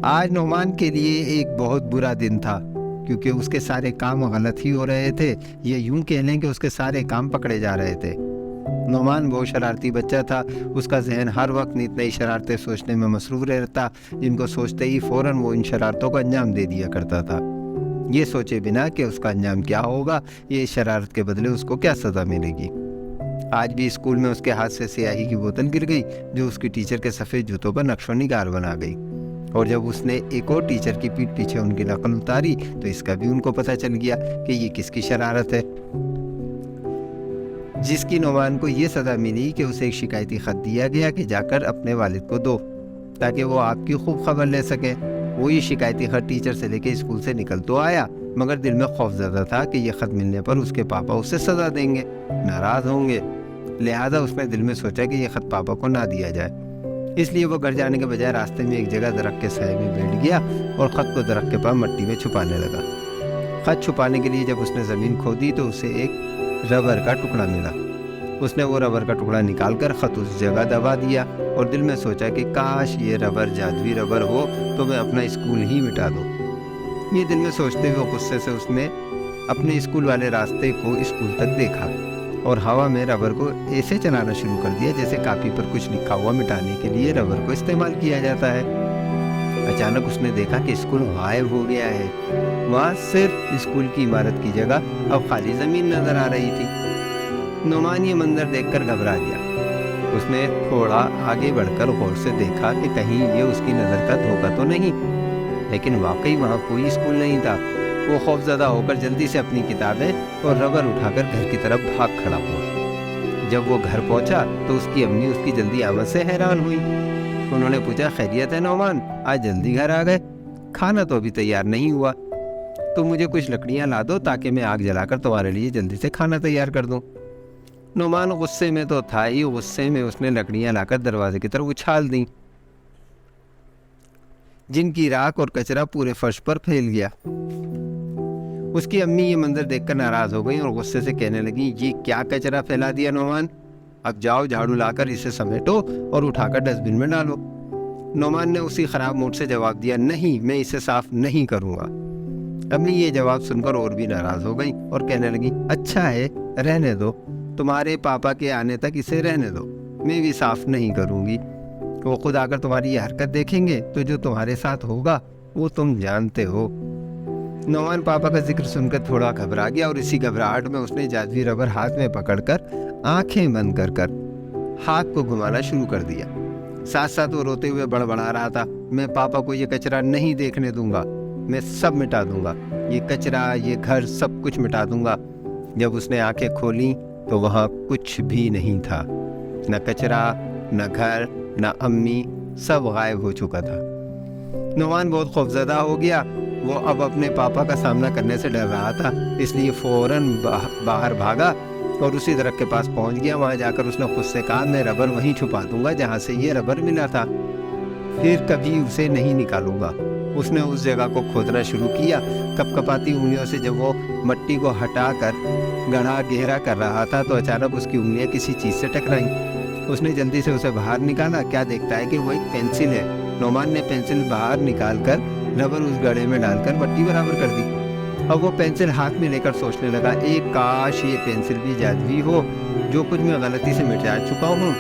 آج نعمان کے لیے ایک بہت برا دن تھا، کیونکہ اس کے سارے کام غلط ہی ہو رہے تھے، یا یوں کہہ لیں کہ اس کے سارے کام پکڑے جا رہے تھے۔ نعمان بہت شرارتی بچہ تھا، اس کا ذہن ہر وقت نئی نئی شرارتیں سوچنے میں مصروف رہتا، جن کو سوچتے ہی فوراً وہ ان شرارتوں کو انجام دے دیا کرتا تھا، یہ سوچے بنا کہ اس کا انجام کیا ہوگا، یہ شرارت کے بدلے اس کو کیا سزا ملے گی۔ آج بھی اسکول میں اس کے ہاتھ سے سیاہی کی بوتل گر گئی، جو اس کی ٹیچر کے سفید جوتوں پر نقش و نگار بنا گئی، اور جب اس نے ایک اور ٹیچر کی پیٹھ پیچھے ان کی نقل اتاری تو اس کا بھی ان کو پتہ چل گیا کہ یہ کس کی شرارت ہے، جس کی نعمان کو یہ سزا ملی کہ اسے ایک شکایتی خط دیا گیا کہ جا کر اپنے والد کو دو، تاکہ وہ آپ کی خوب خبر لے سکے۔ وہ یہ شکایتی خط ٹیچر سے لے کے اسکول سے نکل تو آیا، مگر دل میں خوف زدہ تھا کہ یہ خط ملنے پر اس کے پاپا اسے سزا دیں گے، ناراض ہوں گے، لہذا اس نے دل میں سوچا کہ یہ خط پاپا کو نہ دیا جائے۔ اس لیے وہ گھر جانے کے بجائے راستے میں ایک جگہ درخت کے سائے میں بیٹھ گیا اور خط کو درخت کے پاس مٹی میں چھپانے لگا۔ خط چھپانے کے لیے جب اس نے زمین کھودی تو اسے ایک ربر کا ٹکڑا ملا۔ اس نے وہ ربر کا ٹکڑا نکال کر خط اس جگہ دبا دیا اور دل میں سوچا کہ کاش یہ ربر جادوئی ربر ہو تو میں اپنا اسکول ہی مٹا دوں۔ یہ دل میں سوچتے ہوئے غصے سے اس نے اپنے اسکول والے راستے کو اسکول تک دیکھا اور ہوا میں ربر کو ایسے چلانا شروع کر دیا جیسے کاپی پر کچھ لکھا ہوا مٹانے کے لیے ربر کو استعمال کیا جاتا ہے۔ اچانک اس نے دیکھا کہ اسکول غائب ہو گیا ہے، وہاں صرف اسکول کی عمارت کی جگہ اب خالی زمین نظر آ رہی تھی۔ نعمان یہ منظر دیکھ کر گھبرا گیا۔ اس نے تھوڑا آگے بڑھ کر غور سے دیکھا کہ کہیں یہ اس کی نظر کا دھوکہ تو نہیں، لیکن واقعی وہاں کوئی اسکول نہیں تھا۔ وہ خوف زدہ ہو کر جلدی سے اپنی کتابیں اور ربر اٹھا کر گھر کی طرف بھاگ کھڑا ہوا۔ جب وہ گھر پہنچا تو اس کی امی اس کی جلدی آمد سے حیران ہوئی۔ انہوں نے پوچھا، خیریت ہے نعمان، آج جلدی گھر آ گئے؟ کھانا تو ابھی تیار نہیں ہوا، تو مجھے کچھ لکڑیاں لا دو تاکہ میں آگ جلا کر تمہارے لیے جلدی سے کھانا تیار کر دوں۔ نعمان غصے میں تو تھا ہی، غصے میں اس نے لکڑیاں لا کر دروازے کی طرف اچھال دیں، جن کی راکھ اور کچرا پورے فرش پر پھیل گیا۔ اس کی امی یہ منظر دیکھ کر ناراض ہو گئیں اور غصے سے کہنے لگیں، یہ کیا کچرا پھیلا دیا نعمان، اب جاؤ جھاڑو لا کر اسے سمیٹو اور اٹھا کر ڈسٹ بن میں ڈالو۔ نعمان نے اسی خراب موڈ سے جواب دیا، نہیں، میں اسے صاف نہیں کروں گا۔ امی یہ جواب سن کر اور بھی ناراض ہو گئیں اور کہنے لگیں، اچھا ہے، رہنے دو، تمہارے پاپا کے آنے تک اسے رہنے دو، میں بھی صاف نہیں کروں گی۔ وہ خود آ کر تمہاری یہ حرکت دیکھیں گے تو جو تمہارے ساتھ ہوگا وہ تم جانتے ہو۔ نعمان پاپا کا ذکر سن کر تھوڑا گھبرا گیا اور اسی گھبراہٹ میں اس نے جادوئی ربر ہاتھ میں پکڑ کر آنکھیں بند کر کر ہاتھ کو گھمانا شروع کر دیا۔ ساتھ ساتھ وہ روتے ہوئے بڑبڑا رہا تھا، میں پاپا کو یہ کچرا نہیں دیکھنے دوں گا، میں سب مٹا دوں گا، یہ کچرا، یہ گھر، سب کچھ مٹا دوں گا۔ جب اس نے آنکھیں کھولیں تو وہاں کچھ بھی نہیں تھا، نہ کچرا، نہ گھر، نہ امی، سب غائب ہو چکا تھا۔ نعمان بہت خوفزدہ ہو گیا۔ وہ اب اپنے پاپا کا سامنا کرنے سے ڈر رہا تھا، اس لیے فوراً باہر بھاگا اور اسی درخت کے پاس پہنچ گیا۔ وہاں جا کر اس نے خود سے کہا، میں ربر وہیں چھپا دوں گا جہاں سے یہ ربر ملا تھا، پھر کبھی اسے نہیں نکالوں گا۔ اس نے اس جگہ کو کھودنا شروع کیا۔ کپ کپاتی انگلیوں سے جب وہ مٹی کو ہٹا کر گڑھا گہرا کر رہا تھا تو اچانک اس کی انگلیاں کسی چیز سے ٹکرائیں۔ اس نے جلدی سے اسے باہر نکالا، کیا دیکھتا ہے کہ وہ ایک پینسل ہے۔ نعمان نے پینسل باہر نکال کر ربر اس گڑھے میں ڈال کر مٹی برابر کر دی۔ اب وہ پینسل ہاتھ میں لے کر سوچنے لگا، ایک کاش یہ پینسل بھی جادوئی ہو، جو کچھ میں غلطی سے مٹا چکا ہوں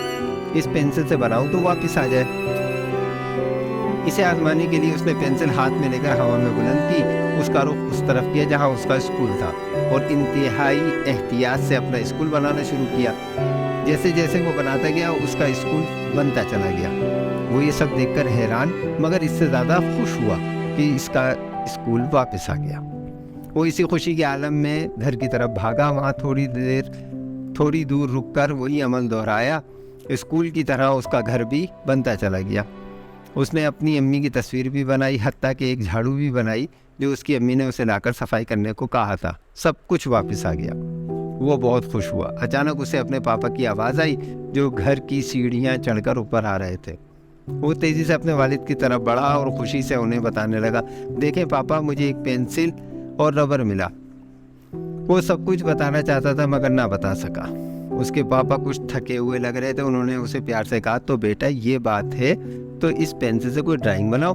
اس پینسل سے بناؤں تو واپس آ جائے۔ اسے آزمانے کے لیے اس نے پینسل ہاتھ میں لے کر ہوا میں بلند کی، اس کا رخ اس طرف کیا جہاں اس کا اسکول تھا اور انتہائی احتیاط سے اپنا اسکول بنانا شروع کیا۔ جیسے جیسے وہ بناتا گیا اس کا اسکول بنتا چلا گیا۔ وہ یہ سب دیکھ کر حیران مگر اس سے زیادہ خوش ہوا کہ اس کا اسکول واپس آ گیا۔ وہ اسی خوشی کے عالم میں گھر کی طرف بھاگا۔ وہاں تھوڑی دور رک کر وہی عمل دہرایا، اسکول کی طرح اس کا گھر بھی بنتا چلا گیا۔ اس نے اپنی امی کی تصویر بھی بنائی، حتیٰ کہ ایک جھاڑو بھی بنائی جو اس کی امی نے اسے لا کر صفائی کرنے کو کہا تھا۔ سب کچھ واپس آ گیا۔ وہ بہت خوش ہوا۔ اچانک اسے اپنے پاپا کی آواز آئی جو گھر کی سیڑھیاں چڑھ کر اوپر آ رہے تھے۔ وہ تیزی سے اپنے والد کی طرف بڑھا اور خوشی سے انہیں بتانے لگا، دیکھیں پاپا، مجھے ایک پینسل اور ربر ملا۔ وہ سب کچھ بتانا چاہتا تھا مگر نہ بتا سکا۔ اس کے پاپا کچھ تھکے ہوئے لگ رہے تھے۔ انہوں نے اسے پیار سے کہا، تو بیٹا یہ بات ہے تو اس پینسل سے کوئی ڈرائنگ بناؤ۔